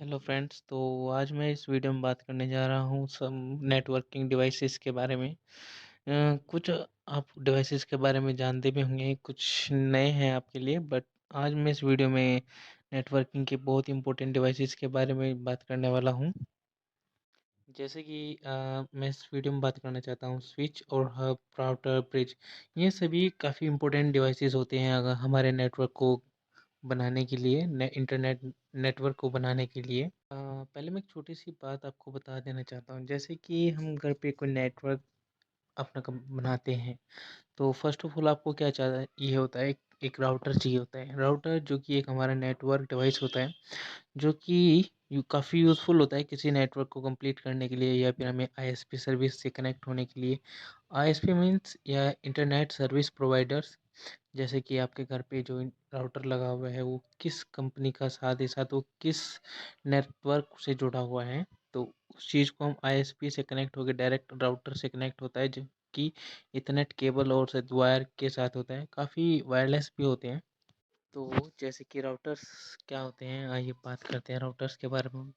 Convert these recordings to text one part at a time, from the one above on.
Hello friends. तो आज मैं इस वीडियो में बात करने जा रहा हूँ सम नेटवर्किंग डिवाइसेस के बारे में। कुछ आप डिवाइसेस के बारे में जानते भी होंगे, कुछ नए हैं आपके लिए, बट आज मैं इस वीडियो में नेटवर्किंग के बहुत इंपॉर्टेंट डिवाइसेस के बारे में बात करने वाला हूँ। जैसे कि मैं इस वीडियो में बात करना चाहता हूँ स्विच और हब, राउटर, ब्रिज। ये सभी काफ़ी इंपॉर्टेंट डिवाइसेस होते हैं अगर हमारे नेटवर्क को बनाने के लिए, इंटरनेट नेटवर्क को बनाने के लिए। पहले मैं एक छोटी सी बात आपको बता देना चाहता हूँ। जैसे कि हम घर पे कोई नेटवर्क अपना बनाते हैं, तो फर्स्ट ऑफ ऑल आपको क्या चाहिए, ये होता है एक राउटर चाहिए होता है। राउटर जो कि एक हमारा नेटवर्क डिवाइस होता है, जो कि काफ़ी यूज़फुल होता है किसी नेटवर्क को कंप्लीट करने के लिए या फिर हमें आईएसपी सर्विस से कनेक्ट होने के लिए। आईएसपी मीन्स या इंटरनेट सर्विस प्रोवाइडर्स। जैसे कि आपके घर पे जो राउटर लगा हुआ है वो किस कंपनी का, साथ ही साथ वो किस नेटवर्क से जुड़ा हुआ है, तो उस चीज़ को हम आईएसपी से कनेक्ट होकर डायरेक्ट राउटर से कनेक्ट होता है, जो कि इथरनेट केबल और से वायर के साथ होता है। काफ़ी वायरलेस भी होते हैं। तो जैसे कि राउटर्स क्या होते हैं, आइए बात करते हैं राउटर्स के बारे में।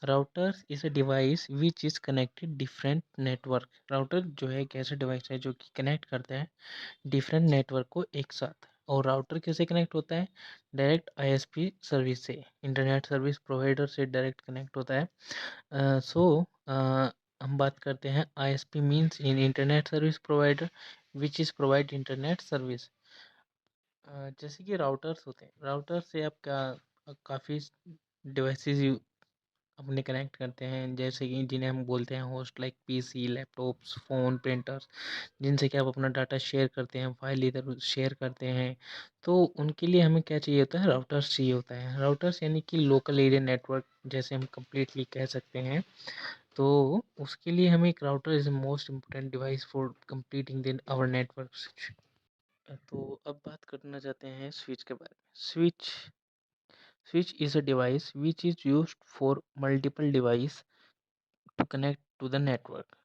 Routers is a device which is connected different network. Router जो है एक ऐसा डिवाइस है जो कि कनेक्ट करता है डिफरेंट नेटवर्क को एक साथ। और राउटर कैसे कनेक्ट होता है? डायरेक्ट आईएसपी सर्विस से, इंटरनेट सर्विस प्रोवाइडर से डायरेक्ट कनेक्ट होता है। हम बात करते हैं ISP means in internet service provider which is provide internet service. जैसे कि राउटर्स होते हैं, राउटर से आप काफ़ी डिवाइसेस अपने कनेक्ट करते हैं, जैसे कि जिन्हें हम बोलते हैं host, like PC, laptops, phone, printers, जिनसे कि आप अपना डाटा शेयर करते हैं, फाइल इधर उधर शेयर करते हैं। तो उनके लिए हमें क्या चाहिए होता है? राउटर्स चाहिए होता है। राउटर्स यानी कि लोकल एरिया नेटवर्क, जैसे हम कंप्लीटली कह सकते हैं। तो उसके लिए हमें एक router is most important device for completing दिन आवर नेटवर्क। तो अब बात करना चाहते हैं स्विच के बारे में। Switch is a device which is used for multiple device to connect to the network.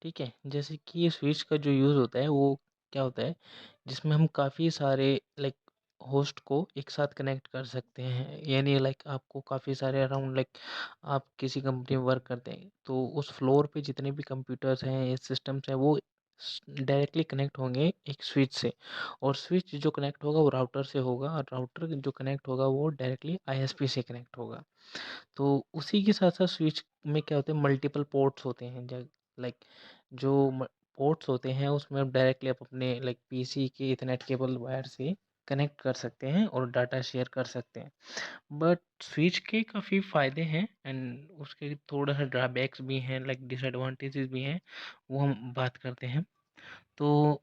ठीक है, जैसे कि ये स्विच का जो यूज़ होता है वो क्या होता है, जिसमें हम काफ़ी सारे लाइक होस्ट को एक साथ कनेक्ट कर सकते हैं। यानी लाइक आपको काफ़ी सारे अराउंड, लाइक आप किसी कंपनी में वर्क करते हैं तो उस फ्लोर पे जितने भी कंप्यूटर्स हैं या सिस्टम्स हैं वो डायरेक्टली कनेक्ट होंगे एक स्विच से। और स्विच जो कनेक्ट होगा वो राउटर से होगा, और राउटर जो कनेक्ट होगा वो डायरेक्टली आईएसपी से कनेक्ट होगा। तो उसी के साथ-साथ स्विच में क्या होता है, मल्टीपल पोर्ट्स होते हैं। लाइक जो पोर्ट्स होते हैं उसमें डायरेक्टली आप अपने लाइक पीसी के इथरनेट केबल वायर से कनेक्ट कर सकते हैं और डाटा शेयर कर सकते हैं। बट स्विच के काफ़ी फ़ायदे हैं एंड उसके थोड़ा सा ड्रॉबैक्स भी हैं, लाइक डिसएडवांटेजेस भी हैं, वो हम बात करते हैं। तो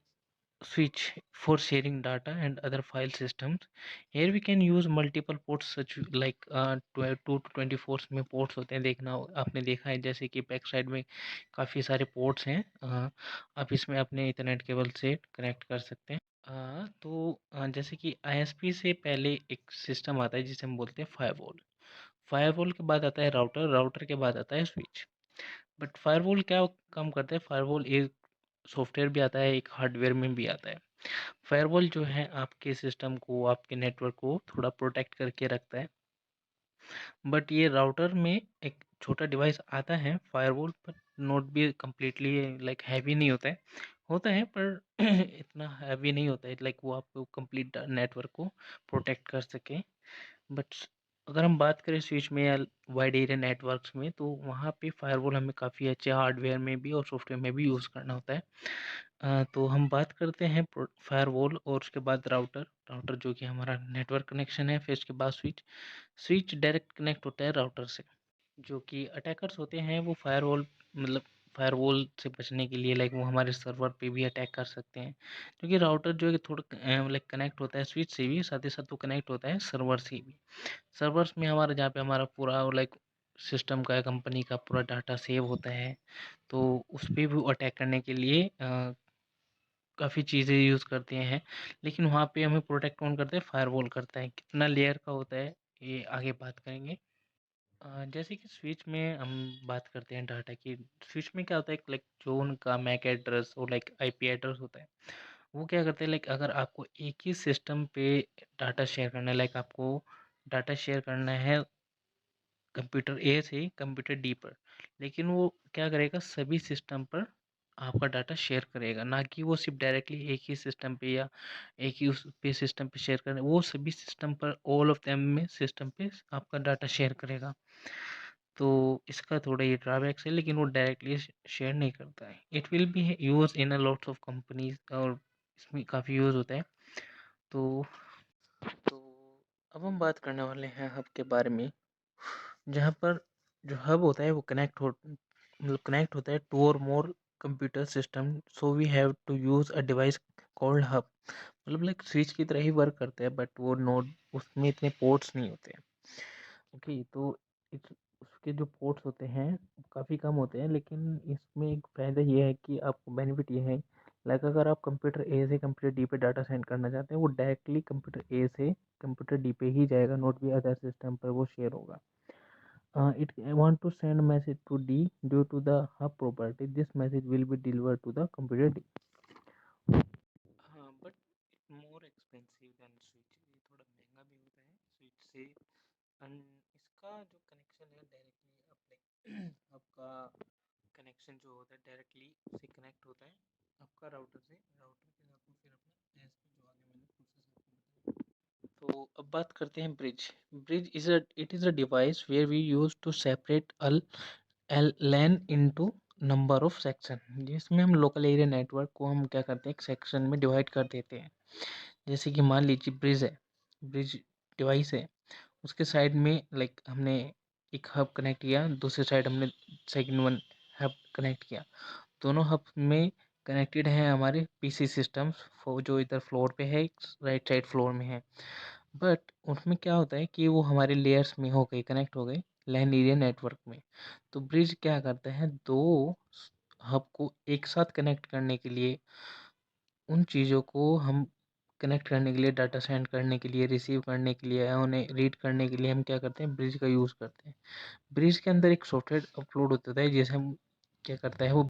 switch for sharing data and other file systems. Here we can use multiple ports such like 2 to 24 में ports होते हैं। देखना आपने देखा है जैसे कि बैक साइड में काफ़ी सारे ports हैं। आप इसमें अपने इथरनेट केबल से कनेक्ट कर सकते हैं। जैसे कि आईएसपी से पहले एक सिस्टम आता है जिसे हम बोलते हैं फायरवॉल। फायरवॉल के बाद आता है राउटर, राउटर के बाद आता है स्विच। बट फायरवॉल क्या काम करता है? फायरवॉल एक सॉफ्टवेयर भी आता है, एक हार्डवेयर में भी आता है। फायरवॉल जो है आपके सिस्टम को, आपके नेटवर्क को थोड़ा प्रोटेक्ट करके रखता है। बट ये राउटर में एक छोटा डिवाइस आता है फायरवॉल पर, नोट भी कम्प्लीटली लाइक हैवी नहीं होता है। होता है पर इतना हैवी नहीं होता है लाइक वो आपको कंप्लीट नेटवर्क को प्रोटेक्ट कर सके। बट अगर हम बात करें स्विच में या वाइड एरिया नेटवर्क्स में, तो वहाँ पे फायरवॉल हमें काफ़ी अच्छे हार्डवेयर में भी और सॉफ्टवेयर में भी यूज़ करना होता है। तो हम बात करते हैं फायरवॉल और उसके बाद राउटर। राउटर जो कि हमारा नेटवर्क कनेक्शन है, फिर उसके बाद स्विच। स्विच डायरेक्ट कनेक्ट होता है राउटर से। जो कि अटैकर्स होते हैं वो फायरवॉल, मतलब फायरवॉल से बचने के लिए लाइक वो हमारे सर्वर पे भी अटैक कर सकते हैं, क्योंकि राउटर जो है कि थोड़ा लाइक कनेक्ट होता है स्विच से भी, साथ ही साथ वो कनेक्ट होता है सर्वर से भी। सर्वर्स में हमारा, जहाँ पे हमारा पूरा लाइक सिस्टम का, कंपनी का पूरा डाटा सेव होता है, तो उस पे भी अटैक करने के लिए काफ़ी चीज़ें यूज़ करते हैं। लेकिन वहाँ पे हमें प्रोटेक्ट कौन करता है? फायरवॉल करता है। कितना लेयर का होता है ये आगे बात करेंगे। जैसे कि स्विच में हम बात करते हैं डाटा की। स्विच में क्या होता है, लाइक जो उनका मैक एड्रेस और लाइक आईपी एड्रेस होता है, वो क्या करते हैं, लाइक अगर आपको एक ही सिस्टम पे डाटा शेयर करना है, लाइक आपको डाटा शेयर करना है कंप्यूटर ए से कंप्यूटर डी पर, लेकिन वो क्या करेगा, सभी सिस्टम पर आपका डाटा शेयर करेगा, ना कि वो सिर्फ डायरेक्टली एक ही सिस्टम पे या एक ही उस पे सिस्टम पे शेयर करेगा, वो सभी सिस्टम पर, ऑल ऑफ देम में सिस्टम पे आपका डाटा शेयर करेगा। तो इसका थोड़ा ये ड्रॉबैक्स है, लेकिन वो डायरेक्टली शेयर नहीं करता है। It will be use in a lots of companies, और इसमें काफ़ी यूज़ होता है। तो तो अब हम बात करने वाले हैं हब के बारे में, जहाँ पर जो हब होता है वो कनेक्ट होता है टू और more computer system, so we have to use a device called hub. मतलब लाइक स्विच की तरह ही वर्क करते हैं, बट वो नोड, उसमें इतने पोर्ट्स नहीं होते हैं। ओके, तो उसके जो पोर्ट्स होते हैं काफ़ी कम होते हैं, लेकिन इसमें एक फ़ायदा ये है कि आपको बेनिफिट ये है, लाइक अगर आप कंप्यूटर ए से कंप्यूटर डी पे डाटा सेंड करना चाहते हैं, वो डायरेक्टली कंप्यूटर ए से कंप्यूटर डी पे ही जाएगा, नोट भी अदर सिस्टम पर वो शेयर होगा। It want to send message to D due to the hub property. This message will be delivered to the computer D. हाँ, but more expensive than switch, ये थोड़ा महंगा भी होता है स्विच से। एंड इसका जो कनेक्शन है डायरेक्टली अपने आपका कनेक्शन जो होता है डायरेक्टली से कनेक्ट होता है आपका राउटर से, राउटर के साथ में फिर अपना एज पे जो आगे मैंने प्रोसेस आपको बताया। तो अब बात करते हैं bridge. Bridge is a device where we use to separate LAN into number of section, जिसमें हम लोकल एरिया नेटवर्क को हम क्या करते हैं, एक सेक्शन में डिवाइड कर देते हैं। जैसे कि मान लीजिए ब्रिज है, ब्रिज डिवाइस है, उसके साइड में लाइक हमने एक हब कनेक्ट किया, दूसरे साइड हमने सेकंड वन हब कनेक्ट किया। दोनों हब में कनेक्टेड हैं हमारे पीसी सिस्टम्स, जो इधर फ्लोर पे है, राइट साइड फ्लोर में है। बट उसमें क्या होता है कि वो हमारे लेयर्स में हो गए, कनेक्ट हो गए लैन एरिया नेटवर्क में। तो ब्रिज क्या करता है, दो हब को एक साथ कनेक्ट करने के लिए, उन चीज़ों को हम कनेक्ट करने के लिए, डाटा सेंड करने के लिए, रिसीव करने के लिए, या उन्हें रीड करने के लिए हम क्या करते हैं, ब्रिज का यूज़ करते हैं। ब्रिज के अंदर एक सॉफ्टवेयर अपलोड होता है, जैसे हम क्या करता है वो